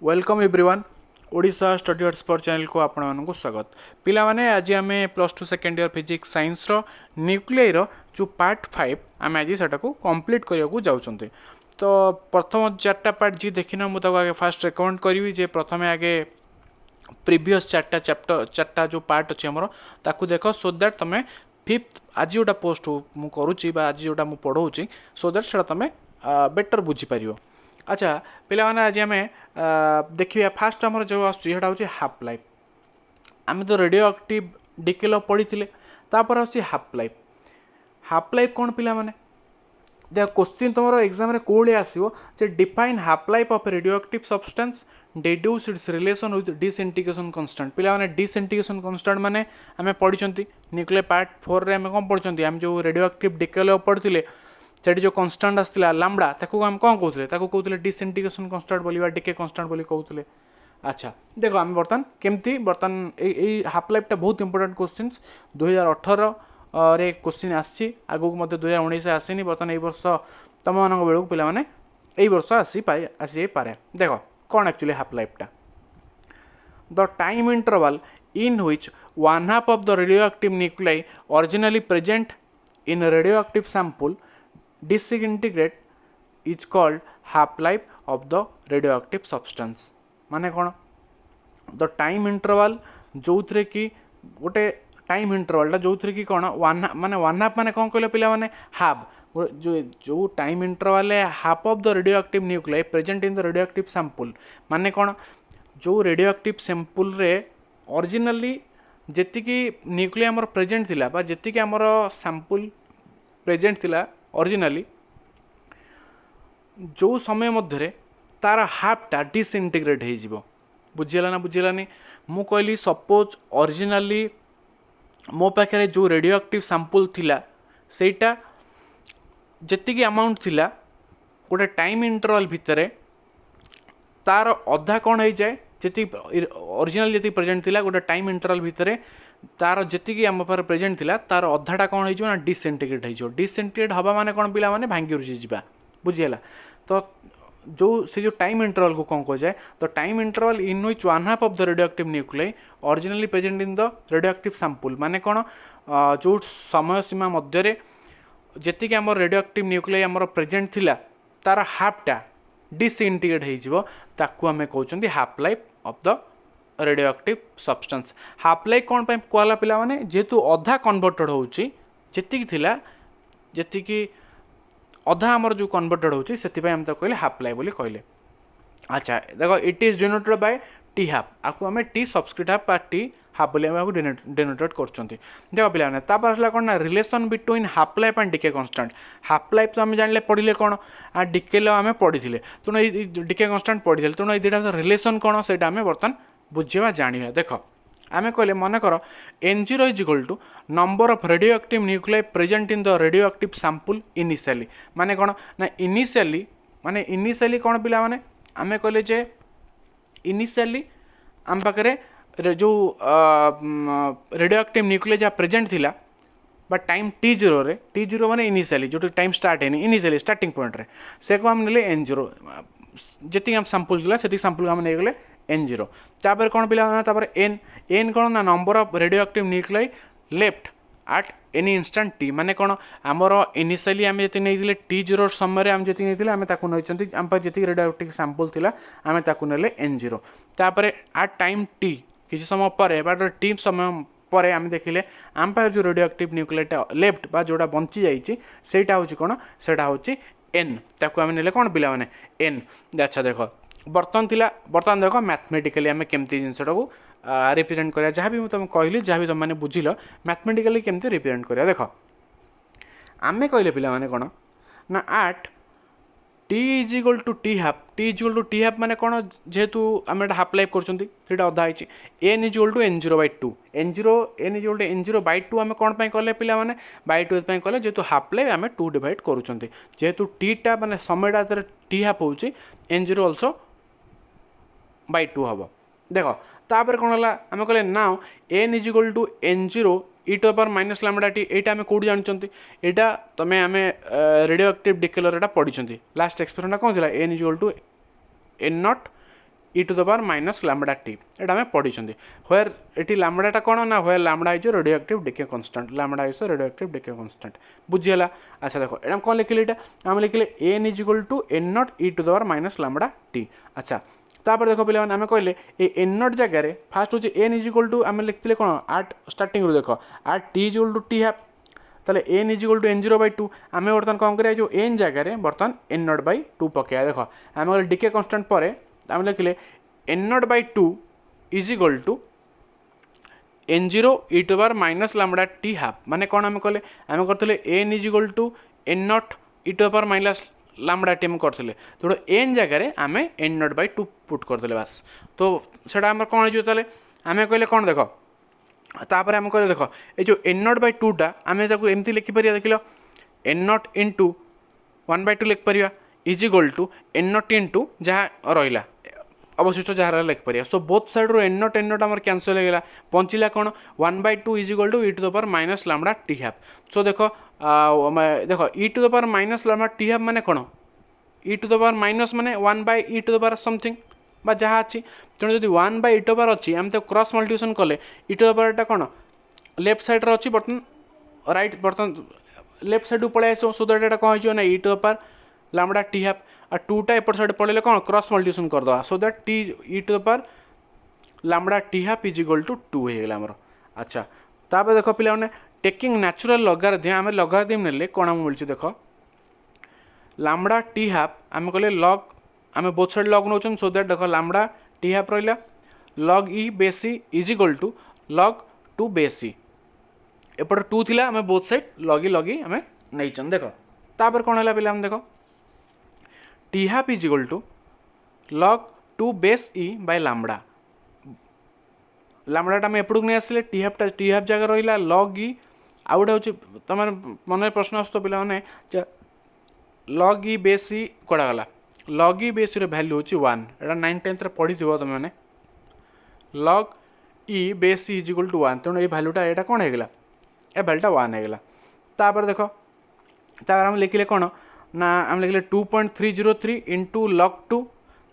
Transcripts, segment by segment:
Welcome everyone Odisha study hotspot channel को आपण मानक स्वागत पिला माने आज आम +2 second year physics science nuclear जो पार्ट 5 आम आज से कंप्लीट करने जाऊँ। तो प्रथम 4टा पार्ट जी देखना मुझे आगे फास्ट रिकमेंड करी जे प्रथम आगे प्रीवियस 4टा चैप्टर 4टा जो पार्ट अच्छे आमर ताकू देख सो दैट तुम फिफ्थ आज जोटा पोस्ट मु करुच्ची आज जोटा मु पढ़ाऊँगी सो दैट से तुम बेटर बुझीपर। अच्छा पिला माने आज आम देखिए फास्ट आमर जो आसा हूँ हाफ लाइफ आम तो रेडियो एक्टिव डिकेल पढ़ी तापर हाफ लाइफ कौन पिला माने देख क्वेश्चन तुम एग्जाम कौड़े आसो जे define half life of radioactive substance deduce its relation with disintegration constant पिला माने डिसइंटीग्रेशन कांस्टेंट माने आम पढ़ी न्यूक्लियर पार्ट 4 रे आम कौन पढ़ी आम जो रेडियो एक्टिव डिकेल पढ़ी से जो कन्स्टाट आसला लाम्बडा ताकू आम कौन कहते कहते डिसइंटीग्रेशन कन्स्टाट बोली डिके कन्स्टाट बोली कहते। अच्छा देख आम बर्तमान केमती बर्तमान हाफ लाइफटा बहुत इंपोर्टेंट क्वेश्चन 2018 रे क्वेश्चन आसी आगू मत 2019 आसनी बर्तमान वर्ष तुम मान बेलू पे यही वर्ष आसी पारे देख कौन एक्चुअली हाफ लाइफटा the time interval in which one half of the radioactive nuclei originally present in radioactive sample disintegrate is called half life of the radioactive substance माने कौन द टाइम इंटरवल जो थे कि गोटे टाइम इंटरवल जो थे कि कौन वन हाफ माने कौन कहले पिला माने हाफ जो time interval half of the radioactive nuclei present in the radioactive sample माने कौन जो रेडियोएक्टिव सैंपल रे ओरिजिनली जेतिकी न्यूक्लियर आमर प्रेजेंट थिला बा जेतिकी आमर सैंपल प्रेजेंट थिला ओरिजिनली जो समय मध्य तार हाफटा डिसइंटीग्रेट हो बुझीगला ना बुझीगलानी मु कहली सपोज ओरिजिनली मो पाखे जो रेडियोएक्टिव सैंपल थिला सेटा जेतिकी अमाउंट थिला गोटे टाइम इंटरवल भितर तार अधा कौन हो जाए जी ओरिजिनल जी प्रेजेंट थिला गोटे टाइम इंटरवल भितर तार जी आम पाखे प्रेजेंट थिला तार अधाटा कौन हो डिसइंटीग्रेट हो डिसइंटीग्रेट हवा माने कौन पिला माने भांगी रुची जावा बुझीगला। तो जो से जो टाइम इंटरवल को कौन कह जाए the time interval in which one half of the radioactive nuclei originally present in the radioactive sample माने कौन जो समय सीमा मध्य जी आम रेडियोएक्टिव न्यूक्लाई आम प्रेजेंट थिला तार हाफटा डिसइंटीग्रेट हो आम कहते half life of the radioactive substance. Half life कौन कहला पिला माने जेहेतु अधा कन्वर्टेड होची जेतिकी थिला जेतिकी अधा आमर जो कन्वर्टेड होची सेति पय हम त कहले हाफ लाइफ बोली कहले। अच्छा देखो it is denoted bye T half आपको आम T subscript half T half बोली आम डिनोटेड करछंती देखो पिला माने तापर असला कोन ना relation between half life and decay constant half life तो आम जानले पढ़िले कोन आ डिके लो आम पढ़िथिले तेणु ए डिके कांस्टेंट पढ़िथिले तेणु ए दुटा रिलेशन कोन सेटा आम बर्तन बुझा जाना देख आम कहले मन कर N0 is equal to number of radioactive nuclei present in the radioactive sample initially माने कौन ना इनिशियली कौन पिला माने आम कहले जे इनिशियली आम पाखे जो रेडियोएक्टिव न्यूक्लाई जहाँ प्रेजेंट थिला बा टाइम T0 माने इनिशियली जो टाइम स्टार्ट है इनिशियली स्टार्टिंग पॉइंट रे से को हम नेले N0 जी आम सैंपल थिला से सैंपल आम नहीं गले N0 तापर कौन पिला तापर एन कौन ना number of radioactive nuclei left at any instant T माने कौन आमर इनिशियली आम जी नहीं T0 समय आम जी नहीं आम नहीं आम जी रेडियोएक्टिव सैंपल थिला आम नेले N0 तापर एट टाइम टी किसी समय पर बा टी समय पर आम देखिले आम पाखे जो रेडियोएक्टिव न्यूक्लाइटा लेफ्ट बा जोड़ा बंची जाइए सेटा हूँ कौन सेटा हूँ एन ताकू आम नेले कौन पिला माने एन। अच्छा देख बर्तमान देख मैथमेटिकली आम केमती जिनटा को रिप्रेजेंट करा जहाँ भी तुम कहली जहाँ भी तुम मैंने बुझिल मैथमेटिकली केमती रिप्रेजेंट करा देख आम कहले पिला माने कौन ना at t is equal to T half माने कौन जेहेतु आम हाफ लाइफ कर अधा है n is equal to N0/2 n is equal to N0/2 आम कौन कले पिला माने /2 कले जेहेतु हाफ लाइफ आम 2 डिवाइड करूँ जेहेतु टीटा माने समयटा टी हाफ हो N0 ऑल्सो /2 हम देख तापर कौन है आम कहले now n is equal to N0 e⁻ एटा आम कौट जानते यहाँ तुम आम रेडियोएक्टिव डिकेलर पढ़ी लास्ट एक्सप्रेशन कौन थी n is equal to N0 e to the power minus lambda t एटा हमें पढ़ी where एटी लैम्बडाटा कौन ना where lambda is a radioactive decay constant lambda is a radioactive decay constant बुझीगला। अच्छा देखो एटा कौन लिखिले एटा हम लिखिले n is equal to n naught e to the power minus lambda t। अच्छा तापर देखो पिला आम कहले ये n naught जगह फास्ट हूँ n is equal to आम लिखते कौन आट स्टार्टिंग रू देख आट t is equal to t half ताले n is equal to n0/2 आम बर्तमान कौन करिया जो n जगह बर्तमान n0/2 पकड़ा देख आम डिके कन्स्टांट पर आम लिखिले n0/2 is equal to n0 e to the power minus lambda t half माने कौन आम कहले आम करते n is equal to n0 e to the power minus lambda t आम करते तो n जगह आम n0/2 पुट करते बास तो सेटा आम कौन हो आम कहले कौन देख तापर आम कहले देख ये जो n0/2 टा आम एमती लिखिपर देख लो n0 इंटू 1/2 लिखिपर is equal to n0 into जहाँ रहा अवशिष्ट जहाँ लिखिपर सो बोथ साइड रू n0 आम कैंसल हो गला बचिला कौन 1/2 is equal to e to the power minus lambda t half सो देख देख e to the power minus lambda t half माने कौन e to the power minus माने 1/e to the power something बा जहाँ अच्छी तेणु जब 1/e to the power अच्छी आम तो क्रॉस मल्टिप्लिकेशन कले e to the power टा कौन लेफ्ट साइड अच्छी बर्तन राइट बर्तन लेफ्ट साइड पलि आस सो दैट कौन हो ना e to the power lambda t half और 2टा एपट साइड पड़े कौन क्रॉस मल्टिप्लिकेशन करदे so that t e to the power lambda t half is equal to 2 होगा आमर। अच्छा तापर देख पे टेकिंग नेचुरल लॉगरिथम आम लॉगरिथम नेले कौन आम मिलूँ देख lambda t half आम कहले लॉग आम both side log now so that देख lambda t half रहा log e base e is equal to log 2 base e एपट 2 थिला आम बोथ साइड लग ई आम नहीं देख तापर कौन है पे देख t half is equal to log 2 base e by lambda lambda आम एपटू नहीं आसिले t half जगह रहा log e आउ गोटे हूँ तुम मन प्रश्न आस पे log e बेस e कड़ा गला log e बेस वैल्यू हूँ 1 एटा 9th पढ़ी थो तुम मैंने log e base e is equal to 1 तेणु ये भैल्यूटा यहाँ कौन होगा ए भैल्यूटा 1 होगा तापर देख तापर आम लिखिले कौन ना आम लिखिले 2.303 इंटू log 2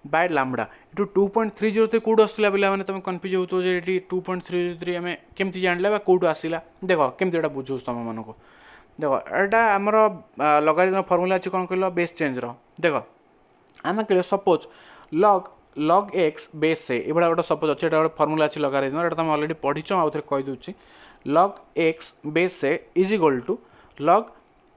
बाय lambda इटू 2.303 कौट आसला पे मैंने तुम कन्फ्यूज हो ये 2.303 आम केमती जान कौट आसला देख केमती बुझे तुम मन को देख यहाँ आमर लॉगरिथम फर्मूला अच्छी कौन कह बेस चेंज देख आम कह सपोज log x बेस से ये गोटे सपोज अच्छे गोटे फर्मूला अच्छी लॉगरिथम ये तुम ऑलरेडी पढ़ीच आउ थे कहीदे log x base c is equal to log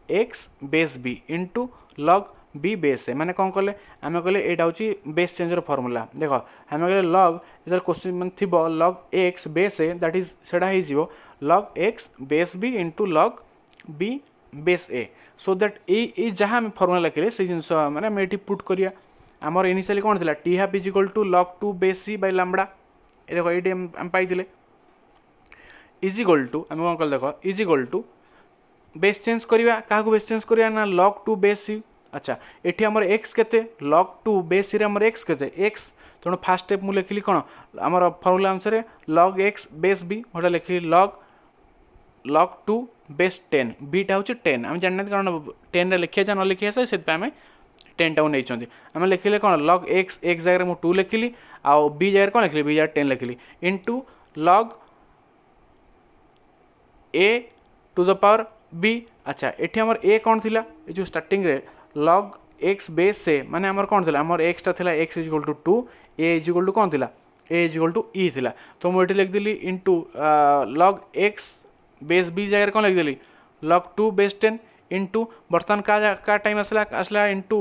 x base b into log b base c माने कौन कले आम कहले यहाँ हूँ बेस चेंजर फर्मूला देख आम कहले log जो क्वेश्चन थी log x base say that is से log x base b into log b base a so that ये जहाँ फर्मूला लिखिले से जिन मैंने ये पुट करिया आमर इनिशियली कौन थी t half is equal to log 2 base c by lambda ये देखो ये आम पाइले इज इक्वल टू आम कौन कल देख is equal to base change करवा क्या बेस चेंज करवा ना log 2 बेस c। अच्छा ये आमर x के log 2 बेस c आमर x के x तेणु फास्ट स्टेप मुझे लिखिली कौन आमर फर्मूला अनुसार log x बेस b गोटे लिखिली log 2 बेस 10 बीटा हूँ 10 आम जानना कारण 10 लिखिए न लिखिए से आम 10 टाऊ नहीं आम लिखिले कौन log x जगह मुझे 2 लिखिली आउ b जगह कौन लिखिली b जगह 10 लिखिली into log a to the power b। अच्छा ये आमर a कौन थी ये जो स्टार्टिंग रे log x बेस से माने आमर कौन थी आमर x टा थिला x is equal to 2 a is equal to कौन थिला a is equal to e थिला तो मुझे लिखिदेली into log x base b जगह कौन लिखिदेली log 2 बेस 10 इंटू बर्तमान का टाइम आसला इंटू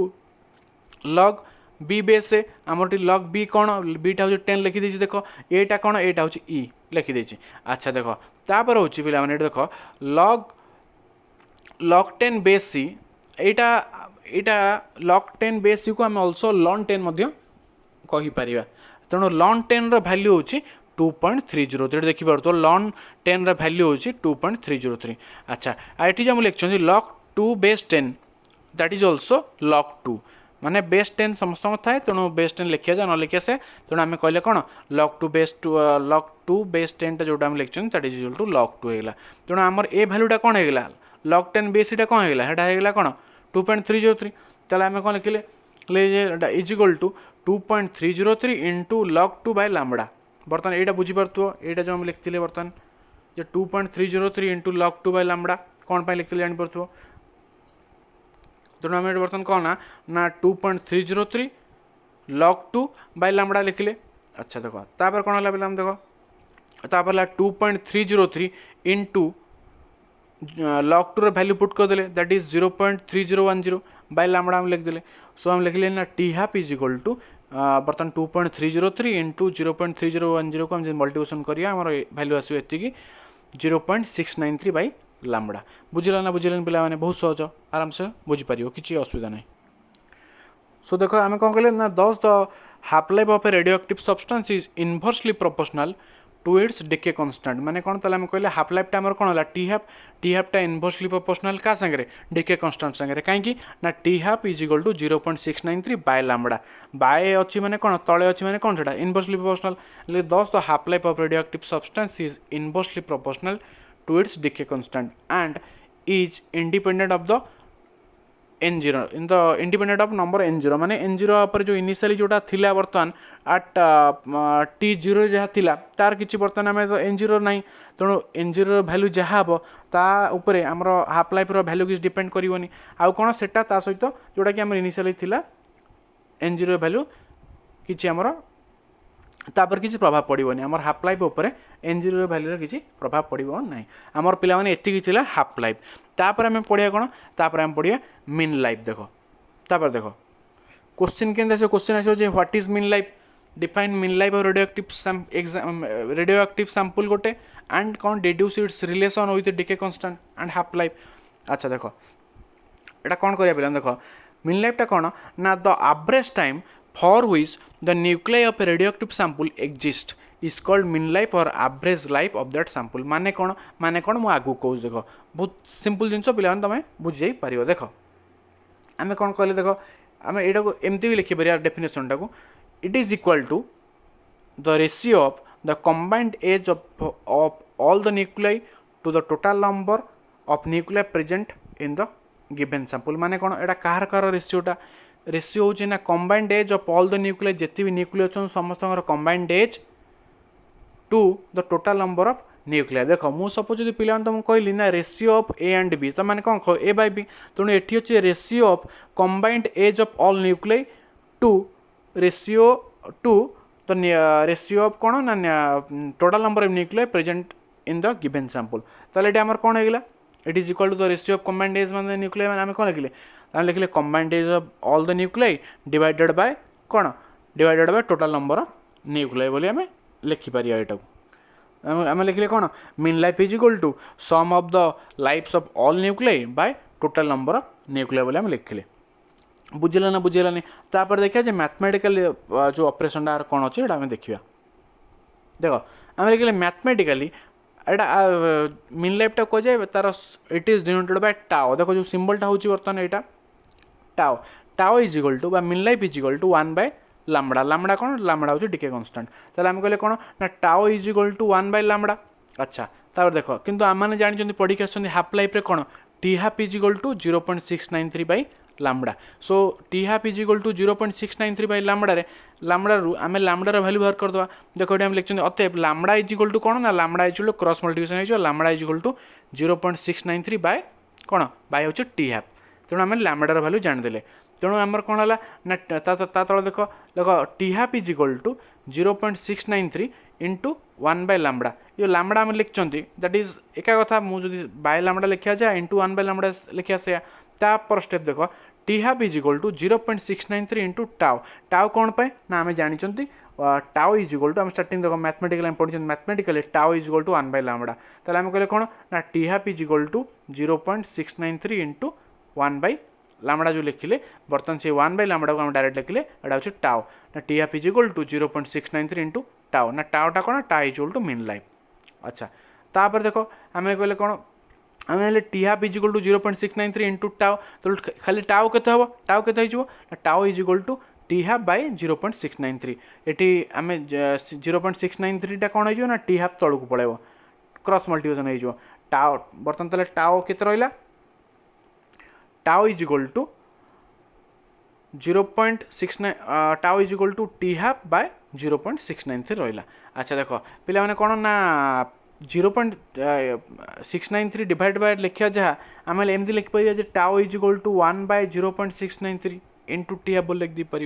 log b बेस से आमर log b कौन बीटा हूँ 10 लिखिदे देख एटा कौन एटा हूँ e लिखिदे। अच्छा देख तापर हूँ पे मैंने देख log 10 बेस c यहाँ log 10 बेस c को आम अल्सो ln 10 कहीपर तेणु ln 10 वैल्यू हूँ 2.303 देखिए ln 10 वैल्यू हूँ 2.303। अच्छा ये जो लिखुं log 2 base 10 that is also log 2 माने बेस 10 समस्त थाए तेणु बेस 10 लिखिया जा न लिखिया से तेणु आम कहले कौन log 2 बेस 10 जोटा आम लिखुं that is equal to log 2 होगा तेणु आमर ए भैल्यूटा कौन होगा log 10 बेस टा कौन होगा कौन 2.303 ताले आम कौन लिखिले is equal to 2.303 into log 2 by lambda बर्तमान यहाँ बुझीपार यहाँ जो हम लिखते बर्तमान जो 2.303 इंटू log 2 बाय लैम्बडा कौन पर लिखते जापर तेणु आम बर्तमान कौन ना 2.303 log 2 बाय लैम्बडा लिखिले। अच्छा देख तापर कौन है पे देख तापर 2.303 इंटू log 2 वैल्यू पुट करदे दैट इज 0.3010 बाय लैम्बडा हम लिखदे। सो हम लिखले ना T half is equal to बर्तमान 2.303 इंटू 0.3010 को हम मल्टीप्लिकेशन करिया हमर वैल्यू आसो एतिकी 0.693 बाय लैम्बडा। बुझिला ना बुझिले पिला माने बहुत सहज आराम से बुझी पारियो किछि असुविधा नहीं। सो देखो आम कौन कहले ना thus the half life of a radioactive substance is inversely proportional to its decay constant माने कौन ताले हम कहले हाफ लाइफ टाइम कौन होला टी हाफ टा इनवर्सली प्रोपोर्शनल का संगे डिके कांस्टेंट संगे कहीं ना T half is equal to 0.693 by lambda by अच्छी माने कौन तले अच्छी माने कौन सेटा inversely proportional thus the half life of radioactive substance is inversely proportional to its decay constant and is independent of the n0 in the independent of number n0 माने n0 पर जो इनिशियली जोटा थिला बर्तमान eight t0 जहाँ थिला तार किछि बर्तमान आमे तो n0 नाही तेणु n0 वैल्यू जहाँ हम ता उपरे हमर हाफ लाइफ रो वैल्यू किछि डिपेंड करिवोनी आउ कोन सेटा ता सहित जोटा कि हमर इनिशियली थिला n0 वैल्यू किछि हमर तापर किसी प्रभाव पड़ोनी आमर हाफ लाइफ उपर n0 वैल्यू किसी प्रभाव पड़ो ना आमर पिला माने एतिकी थिला हाफ लाइफ तापर आम पढ़िया कौन तापर आम पढ़िया मीन लाइफ देख तापर देख क्वेश्चन के क्वेश्चन आसो what is mean life define mean life of radio active sample गोटे एंड कौन deduce its relation with decay constant and half life. अच्छा देख एटा कौन करिया पिला देख मीन लाइफ टा कौन ना the average time for which the nuclei of a radioactive sample exist is called mean life or average life of that sample माने कौन मु आगु कहूँ देख बहुत सिंपल जिनस पिला तुम बुझे पार देख आम कौन कहले देख आम यहाँ को एमती भी लिखिपर डेफिनेशन टाक it is equal to the ratio of the combined age of all the nuclei to the total number of nuclei present in the given sample माने कौन एटा कार रेशियोटा रेशियो होची ना combined age of all the nuclei जिते भी न्यूक्लिया अच्छा समस्त combined age to the total number of nuclei देख मु सपोज जो पिला तुमको कहली ना ratio of A and B तो मैंने कौन ए बाय बी तेणु ये अच्छे ratio of combined age of all nuclei to ratio to the ratio of कौन ना total number of nuclei present in the given sample ताले ये आमर कौन होगा it is equal to the ratio of combined age मान nuclei मैंने आम कौन लिखिले लिखिले combined age of all the nuclei divided by कौन divided by total number of nuclei बोली आम लिखिपर यहाँ आम लिखिले कौन mean life is equal to sum of the lifes of all nuclei by total number of nuclei बोली आम लिखिले बुझिला ना बुझेलानी तापर देखिए जे मैथमेटिकल जो ऑपरेशन आर कौन अच्छे आम देखा देख आम लिखिले मैथमेटिकली एटा मीन लाइफ टा कह जाए तार it is denoted by tau देख जो सिंबलटा हूँ बर्तमान यहाँ tau tau is equal to mean life is equal to 1 by lambda lambda कौन लैम्बडा हूँ डिके कांस्टेंट ताले आम कहले कौन ना tau is equal to 1 by lambda. अच्छा तापर देख किंतु आम मैंने जानी पढ़ी आस हाफ लाइफ रे कौन t half is equal to 0.693 by lambda so t half is equal to 0.693 by lambda रे लैम्बडा रु आम लैम्बडा वैल्यू बाहर करदे देख ये लिखते अतएव लैम्बडा इज इक्वल टू कौन ना lambda is equal to cross multiplication हो lambda is equal to 0.693 by कौन बाय हो टी हाफ तेणु आम लैम्बडार वैल्यू जाणीदे तेणु आमर कौन है ना तले देख देख t half is equal to 0.693 into 1 by lambda ये लैम्बडा आम लिखिं दैट इज एका कथा मुझे बाय लैम्बडा लिखा जाए इंटू 1 बाय लैम्बडा लिखा से तापर स्टेप देख t half is equal to 0.693 into tau tau कौन पे ना आम जानी टाओ इज इक्वल टू आम स्टार्टिंग देख मैथमेटिकल पढ़ी mathematically tau is equal to 1 by lambda ताले आम कहले कौन ना T half is equal to 0.693 into 1 by lambda जो लिखिले बर्तमान से 1 बाय लैम्बडा को हम डायरेक्ट लिखिले एटा होछि टाओ ना T half is equal to 0.693 into tau ना टाओटा कौन टा is equal to mean life. अच्छा तापर देख आम कहले कौन आम T half is equal to 0.693 into tau तो खाली टाओ केते हम टाओ केते हो tau is equal to T half by 0.693 ये आम 0.693 टा कौन हो टी हाफ तलू पड़ेब क्रॉस मल्टीप्लिकेशन हो टाओ बर्तमान ताले टाओ केते रहिला tau is equal to 0.69 tau is equal to T half by 0.693 रहा। अच्छा देख पिला माने कौन ना 0.693 डिवाइड बाय लिखा जहाँ आम एमती लिखिपर जे tau is equal to 1 by 0.693 into T half बोल लिखिपर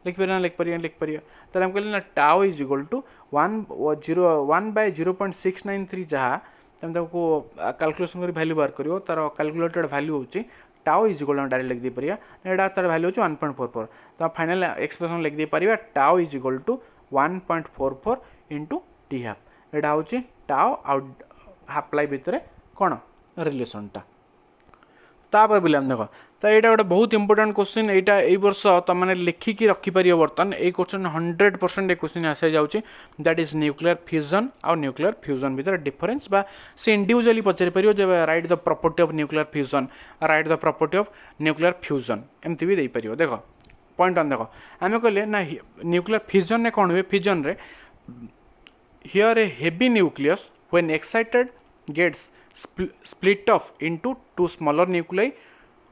लिखिपर ना लिखिपर तो आम कहले ना tau is equal to 1 by 0.693 जहाँ तुम कैलकुलेशन कर वैल्यू बाहर कर तार कैलकुलेटेड वैल्यू होची टाउ इज इक्वल डायरेक्ट लिख दी परिया एटा तार वैल्यू होची 1.44 तो फाइनल एक्सप्रेशन लिख दी परिया tau is equal to 1.44 into T half एटा होची टाउ आउट हाफ लाइफ भितर कौन रिलेशनटा तापर बोले देख तो यहाँ गोटे बहुत इंपोर्टेंट क्वेश्चन यहाँ यही वर्ष तुम मैंने लिखिकी रखिपर बर्तमान ये क्वेश्चन 100% क्वेश्चन आसी जाऊँगी दैट इज न्यूक्लियर फ्यूजन आउ न्यूक्लियर फ्यूजन भितर डिफरेन्स बा से इंडिविजुअली पचारि पार जब right the property of nuclear fusion right the property of nuclear fusion एमती भी दे पार देख पॉइंट ऑन देख आम कहले ना न्यूक्लियर फ्यूजन ने कौन हुए फ्यूजन रे here a heavy nucleus when excited gets split off into two smaller nuclei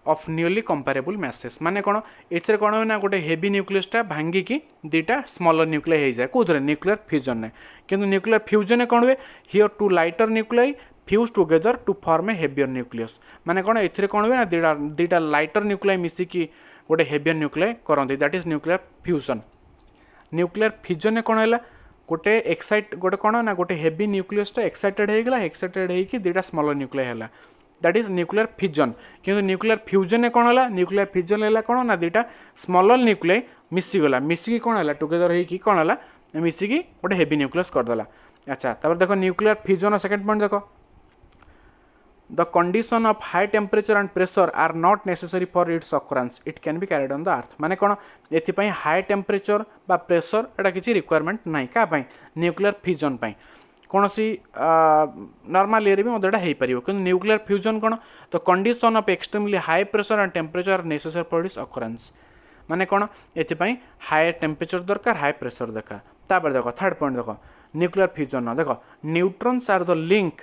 of nearly comparable masses माने कौन एथरे कौन ना गोटे हेवी न्यूक्लियसटा भांगिकी दुटा स्मॉलर न्यूक्लियाई हो जाए कौन न्यूक्लियर फ्यूजन ने किंतु न्यूक्लियर फ्यूजन ने कौन हुए here two lighter nuclei fuse together to form a heavier nucleus माने कौन एथरे कौन हुए ना दुटा लाइटर न्यूक्लियाई मिसिकी गोटे हेवियर न्यूक्लियाई करते that is nuclear fusion nuclear fusion ने कौन है गोटे एक्साइट गोटे कौन ना गोटे हेवी न्यूक्लियसटा एक्साइटेड होगा एक्साइटेड होगी दुटा स्मॉलर न्यूक्लियाई है दैट इज न्यूक्लियर फ्यूजन किंतु न्यूक्लियर फ्यूजन ने कौन है न्यूक्लियर फ्यूजन है कौन ना दुटा स्मॉलर न्यूक्लियाई मिसीगला मिसिकी कौन है टुगेदर होगी कौन है मिसिकी गोटे हेवी न्यूक्लियस करदेला। अच्छा तापर देख न्यूक्लियर फ्यूजन सेकेंड पॉइंट देख the condition of high temperature and pressure are not necessary for its occurrence it can be carried on the earth माने कौन एथिपाई हाई टेम्परेचर बा प्रेशर एटा किसी रिक्वायरमेंट नहीं क्या न्यूक्लियर फ्यूजन कौन सी नॉर्मल एरिया भी मतलब हो पार कि न्यूक्लियर फ्यूजन कौन तो condition of extremely high pressure and temperature necessary for its occurrence माने कौन एथिपाई हाई टेम्परेचर दरकार हाई प्रेशर दरकार तापर देख थर्ड पॉइंट देख न्यूक्लियर फ्यूजन देख neutrons are the link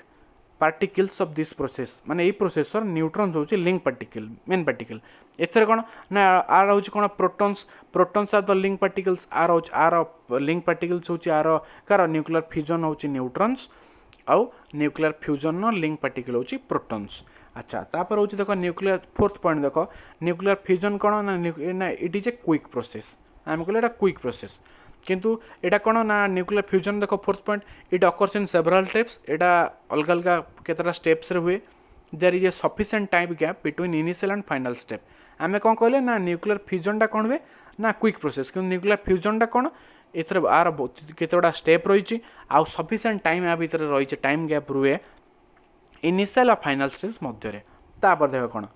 particles of this process माने ये प्रोसेसर न्यूट्रॉन्स होची लिंक पार्टिकल मेन पार्टिकल एथरे कौन ना आर होची कौन protons protons are the link particles आर होची आर लिंक पार्टिकल्स होची आर कार न्यूक्लियर फ्यूजन होची न्यूट्रॉन्स आउ न्यूक्लियर फ्यूजन नो लिंक पार्टिकल होची प्रोटॉन्स। अच्छा तापर होची देखो न्यूक्लियर फोर्थ पॉइंट देखो न्यूक्लियर फ्यूजन कौन ना it is a quick process आम कहले क्विक प्रोसेस किंतु एटा कौन ना न्यूक्लियर फ्यूजन देखो fourth point it occurs in several steps एटा अलग अलग केतरा स्टेप्स रे हुए there is a sufficient time gap between initial and final step आमे कौन कहले ना न्यूक्लियर फ्यूजनटा कौन हुए ना क्विक प्रोसेस कि न्यूक्लियर फ्यूजनटा कौन एथरे आर केतोड़ा स्टेप रही आउ सफिशिएंट टाइम आ भीतर रही टाइम गैप रुए इनिशियल और फाइनल स्टेज मध्य तापर देख कौन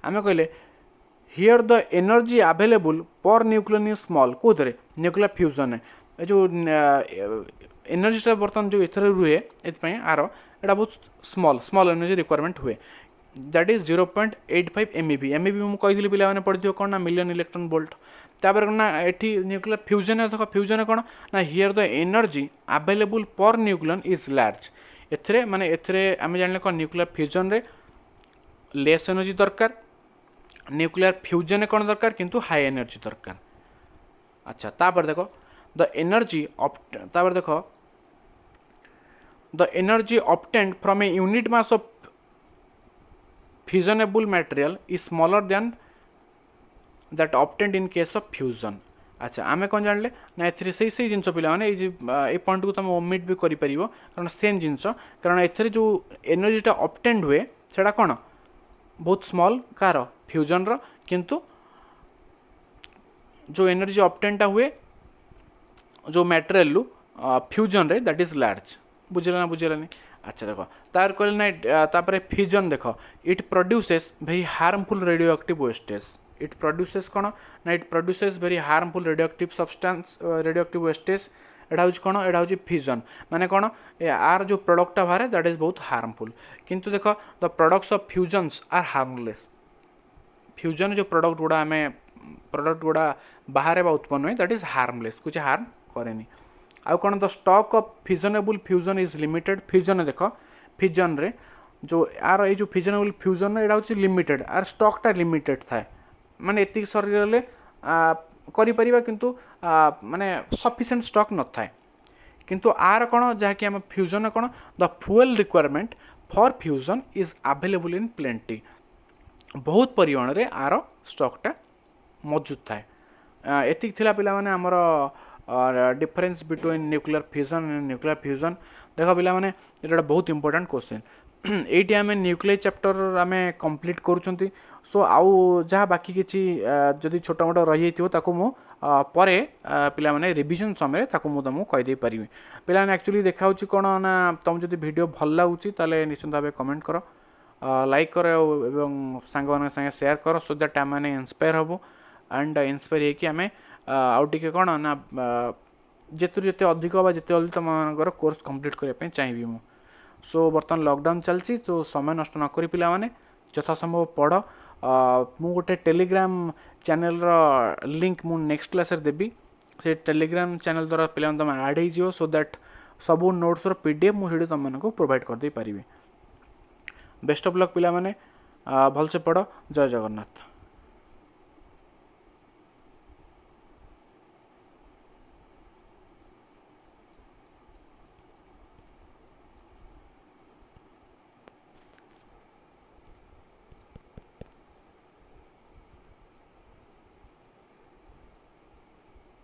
आमे कहले here the energy available per nucleon is small कौन न्यूक्लियर फ्यूजन जो एनर्जी बर्तमान जो एथर रुए ये आर एटा बहुत स्मॉल स्मॉल एनर्जी रिक्वायरमेंट हुए दैट इज 0.85 MeV MeV मुझे पे पढ़ी कौन ना मिलियन इलेक्ट्रॉन वोल्ट तापर ना ये न्यूक्लियर फ्यूजन देख फ्यूजन कौन ना here the energy available per nucleon is large एथरे माने एथरे आम जाने कौन न्यूक्लियर फ्यूजन रे लेस एनर्जी दरकार न्यूक्लियर फ्यूजन कौन दरकार किंतु हाई एनर्जी दरकार। अच्छा तापर देखो द एनर्जी तापर देखो the energy obtained from a unit mass of fusionable material is smaller than that obtained in case of fusion. अच्छा आमे कौन जानले ना एथरे से जिनस पिला माने ए पॉइंट को तुम ओमिट भी करि परिबो कारण सेम जिनस कारण एथरे जो एनर्जीटा ऑब्टेन्ड हुए सेटा कौन बहुत स्मॉल कार फ्यूजन रो किंतु जो एनर्जी ऑब्टेनटा हुए जो मटेरियल लु फ्यूजन रे दैट इज लार्ज बुझला नहीं। अच्छा देखो तार कहले ना तापर फ्यूजन देखो it produces very harmful radio active wastage it produces कौन ना it produces very harmful radio active substance radio active wastage एटा हूँ कौन एटा हूँ फ्यूजन माने कौन आर जो प्रोडक्टा बाहर दैट इज बहुत हार्मफुल किंतु देखो the products of fusions are harmless fusion जो प्रोडक्ट गुड़ा बाहर उत्पन्न हुए दैट इज हार्मलेस कुछ हार्म करेनि आउ कौन the stock of fusionable fusion is limited fusion देख फ्यूजन रे जो आर ये फ्यूजनेबल फ्यूजन एटा हूँ लिमिटेड आर स्टॉकटा लिमिटेड थाए माने एतिक सरीगले କରିପାରିବା କିନ୍ତୁ माने सफिशिएंट स्टॉक न थाए किंतु आर कौन जहाँकि आम फ्यूजन कौन the fuel requirement for fusion is available in plenty बहुत परिमाण रे आर स्टॉकटा मौजूद थाए एतिक थिला पिला माने हमर difference between nuclear fusion and nuclear fusion देख पिला माने एटा बहुत इंपोर्टेंट क्वेश्चन एटी आम न्यूक्लियर चैप्टर आम कंप्लीट करूँ सो आउ जहाँ बाकी किसी जदि छोट मोट रही ताकू मु परे पिला माने रिविजन समय ताकू मु तुमको कहीदे पारि पिला एक्चुअली देखा कौन ना तुम जब वीडियो भल लगुच ताले निश्चित भाव कमेंट कर लाइक कर एवं सांग मान संगे शेयर कर सो दैट आम मैंने इंस्पायर हबो एंड इंस्पायर होकि आम आउ टे कौन ना जिते जिते अधिक बा जिते जल्दी तुम कोर्स कंप्लीट करने चाहिए मु सो बर्तमान लॉकडाउन चलती तो समय नष्ट न करी पिला माने यथासंभव पढ़ मु गोटे टेलीग्राम चैनल लिंक मु नेक्स्ट क्लास रे देबी से टेलीग्राम चैनल द्वारा पिला तुम ऐड हो सो दैट सबू नोट्स पीडीएफ मुझे तुमको प्रोवाइड कर दे पारिबे बेस्ट ऑफ लक पिला माने भल से पढ़ जय जगन्नाथ।